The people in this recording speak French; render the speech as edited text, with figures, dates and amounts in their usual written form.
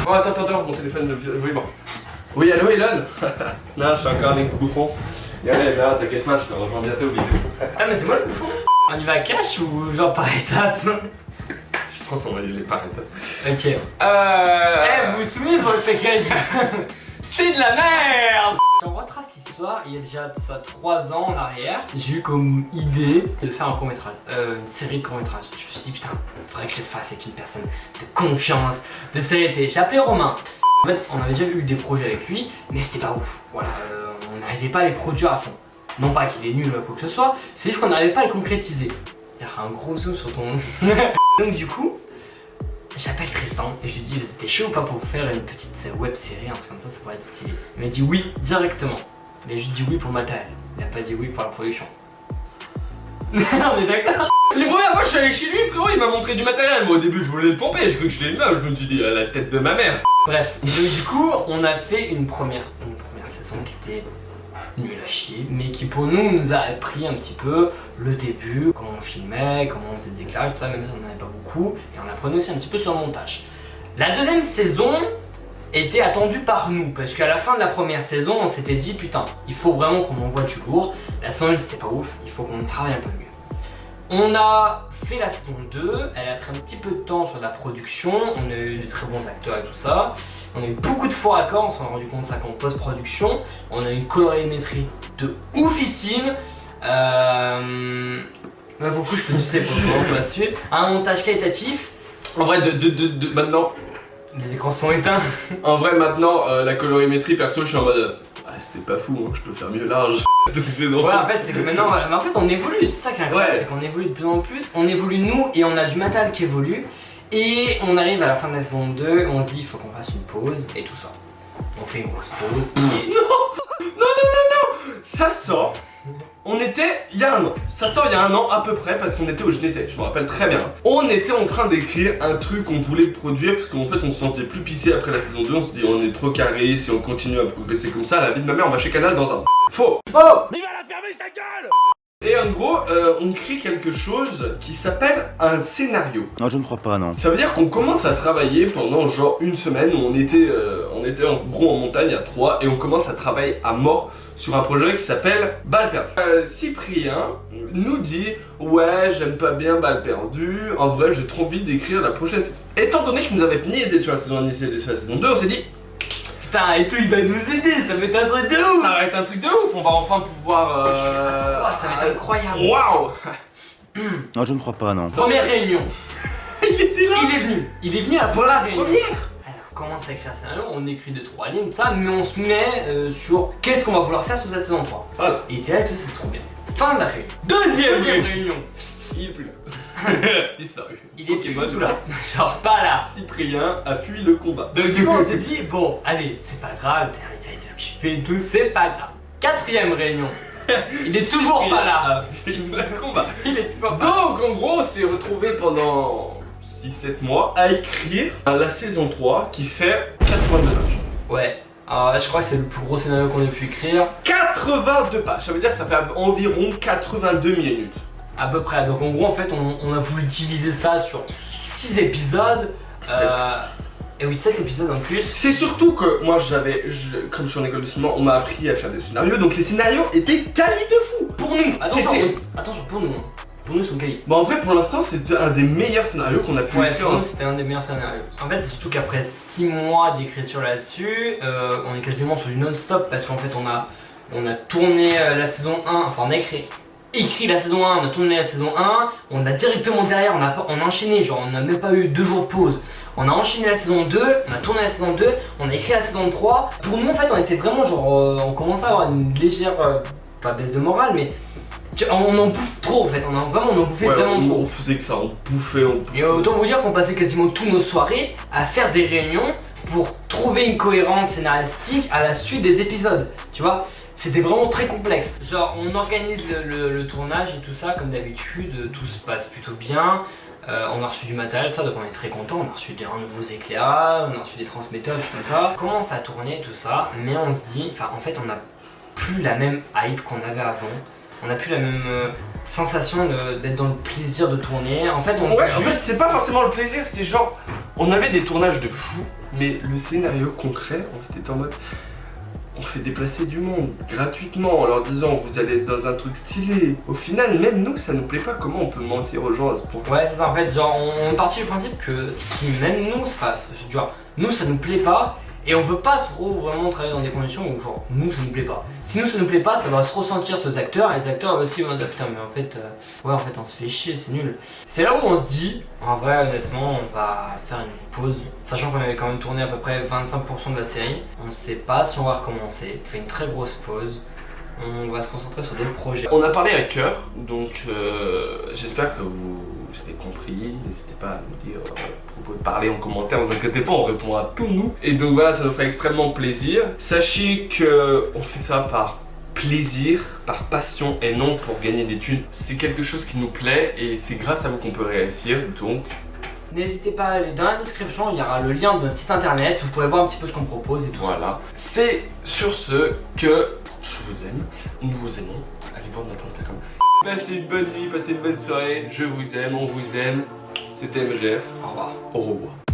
Oh attends, mon téléphone vibre. Oui, allô Elon. Non, je suis encore un ex-bouffon. Allez, là, t'inquiète pas, je te rejoins bientôt au vidéo. Ah mais c'est moi le bouffon. On y va à cash ou genre par étapes? Je pense qu'on va y aller par étapes. Ok. Vous vous souvenez sur le package? C'est de la merde! Si on retrace l'histoire, il y a déjà de ça 3 ans en arrière, j'ai eu comme idée de faire un court-métrage, une série de courts-métrages. Je me suis dit putain, faudrait que je le fasse avec une personne de confiance, de sérénité. J'ai appelé Romain. En fait, on avait déjà eu des projets avec lui, mais c'était pas ouf. Voilà, on n'arrivait pas à les produire à fond. Non pas qu'il est nul ou quoi que ce soit, c'est juste qu'on n'arrivait pas à les concrétiser. Il y a un gros zoom sur ton... Donc du coup, j'appelle Tristan et je lui dis t'es chaud ou pas pour faire une petite web série, un truc comme ça pourrait être stylé. Il m'a dit oui directement. Il a juste dit oui pour le matériel, il a pas dit oui pour la production. On est d'accord? Les premières fois je suis allé chez lui, frérot, il m'a montré du matériel. Moi au début je voulais le pomper, je croyais que je l'ai là, je me suis dit à la tête de ma mère. Bref, donc du coup on a fait une première saison qui était nulle à chier, mais qui pour nous a appris un petit peu le début, comment on filmait, comment on faisait des éclairages, tout ça, même si on n'en avait pas beaucoup, et on apprenait aussi un petit peu sur le montage. La deuxième saison était attendue par nous, parce qu'à la fin de la première saison, on s'était dit putain, il faut vraiment qu'on envoie du lourd. La saison 1 c'était pas ouf, il faut qu'on travaille un peu mieux. On a fait la saison 2, elle a pris un petit peu de temps sur la production, on a eu de très bons acteurs et tout ça. On a eu beaucoup de faux raccords, on s'en est rendu compte ça qu'en post-production. On a eu une colorimétrie de oufissime. Beaucoup, je peux tousser pour le là-dessus. Un montage qualitatif. En vrai, maintenant, les écrans sont éteints. En vrai, maintenant, la colorimétrie, perso, je suis en mode. Ah, c'était pas fou, hein, je peux faire mieux large. Donc c'est drôle. Ouais, en fait, c'est que maintenant, mais en fait, on évolue, c'est ça qui est incroyable, c'est qu'on évolue de plus en plus. On évolue nous et on a du matériel qui évolue. Et on arrive à la fin de la saison 2 et on se dit il faut qu'on fasse une pause et tout ça. On fait une grosse pause. Et... Non, ça sort. On était il y a un an. Ça sort il y a un an à peu près parce qu'on était au Genetais, je me rappelle très bien. On était en train d'écrire un truc qu'on voulait produire parce qu'en fait on se sentait plus pissé après la saison 2. On se dit on est trop carré, si on continue à progresser comme ça, la vie de ma mère on va chez Canal dans un... Faux. Oh, il va la fermer sa gueule. Et en gros, on crée quelque chose qui s'appelle un scénario. Non, je ne crois pas, non. Ça veut dire qu'on commence à travailler pendant genre une semaine où on était en gros en montagne à 3 et on commence à travailler à mort sur un projet qui s'appelle Balle perdue. Cyprien nous dit ouais j'aime pas bien Balle perdue, en vrai j'ai trop envie d'écrire la prochaine saison. Étant donné qu'il nous avait ni aidé sur la saison 1 ni aidé sur la saison 2, on s'est dit putain et tout il va nous aider, ça va être un truc de ouf. Ça va être un truc de ouf, on va enfin pouvoir ça va être incroyable. Waouh. Non, je ne crois pas, non. Première réunion. Il était là. Il est venu pour la réunion. Première. Alors on commence à écrire un scénario, on écrit 2-3 lignes, tout ça, mais on se met sur qu'est-ce qu'on va vouloir faire sur cette saison 3. Voilà. Et t'es là, tu sais, c'est trop bien. Fin de la réunion. Deuxième réunion. Il est plus là. Disparu. Il est Ok, plus moi, tout là. Genre pas là. Cyprien a fui le combat. Donc du coup on s'est dit, bon, allez, c'est pas grave, t'as été occupé et tout, c'est pas grave. Quatrième réunion. Il est toujours pas là. A fui le combat. Il est toujours pas là. Donc en gros on s'est retrouvé pendant 6-7 mois à écrire la saison 3 qui fait 82 pages. Ouais. Alors je crois que c'est le plus gros scénario qu'on ait pu écrire. 82 pages, ça veut dire que ça fait environ 82 minutes. À peu près. Donc en gros en fait on a voulu diviser ça sur 6 épisodes. Et oui 7 épisodes en plus. C'est surtout que moi comme je suis en école de cinéma, on m'a appris à faire des scénarios, donc les scénarios étaient quali de fou. Pour nous. Attention, C'était- attention pour nous. Pour nous ils sont quali. Bon en vrai pour l'instant c'est un des meilleurs scénarios qu'on a pu Ouais, écrire. pour nous c'était un des meilleurs scénarios. En fait, c'est surtout qu'après 6 mois d'écriture là-dessus, on est quasiment sur du non-stop parce qu'en fait, on a tourné la saison 1, enfin, on a écrit la saison 1, on a tourné la saison 1, on a directement derrière, on a enchaîné, genre on n'a même pas eu 2 jours de pause. On a enchaîné la saison 2, on a tourné la saison 2, on a écrit la saison 3. Pour nous, en fait, on était vraiment genre, on commençait à avoir une légère, pas baisse de morale, mais on en bouffe trop en fait, on en bouffait vraiment trop. On faisait que ça, on bouffait. Et autant vous dire qu'on passait quasiment toutes nos soirées à faire des réunions pour trouver une cohérence scénaristique à la suite des épisodes. Tu vois, c'était vraiment très complexe. Genre, on organise le tournage et tout ça comme d'habitude, tout se passe plutôt bien. On a reçu du matériel, tout ça, donc on est très content. On a reçu des nouveaux éclairages, on a reçu des transmetteurs, tout comme ça. On commence à tourner tout ça, mais on se dit, enfin, en fait, on n'a plus la même hype qu'on avait avant. On n'a plus la même sensation d'être dans le plaisir de tourner. En fait, Ouais, en fait, c'est pas forcément le plaisir, c'était genre On avait des tournages de fou, mais le scénario concret, on s'était en mode... On fait déplacer du monde gratuitement en leur disant vous allez être dans un truc stylé. Au final, même nous, ça nous plaît pas. Comment on peut mentir aux gens à ce point? Ouais, c'est ça, en fait, genre, on est parti du principe que si même nous, ça nous plaît pas, et on veut pas trop vraiment travailler dans des conditions où, genre, nous, ça nous plaît pas. Si nous, ça nous plaît pas, ça va se ressentir sur les acteurs, et les acteurs aussi vont dire putain, mais en fait, on se fait chier, c'est nul. C'est là où on se dit, en vrai, honnêtement, on va faire une pause, sachant qu'on avait quand même tourné à peu près 25% de la série. On sait pas si on va recommencer, on fait une très grosse pause. On va se concentrer sur d'autres projets. On a parlé à cœur, donc j'espère que vous avez compris. N'hésitez pas à nous dire à propos de parler en commentaire, ne vous inquiétez pas, on répondra à tous nous. Et donc voilà, ça nous ferait extrêmement plaisir. Sachez que on fait ça par plaisir, par passion et non pour gagner des thunes. C'est quelque chose qui nous plaît et c'est grâce à vous qu'on peut réussir, donc... N'hésitez pas à aller dans la description, il y aura le lien de notre site internet, vous pourrez voir un petit peu ce qu'on propose et tout ça. Voilà. C'est sur ce que... Je vous aime, nous vous aimons, allez voir notre Instagram. Passez une bonne nuit, passez une bonne soirée, je vous aime, on vous aime. C'était MGF. Au revoir. Au revoir.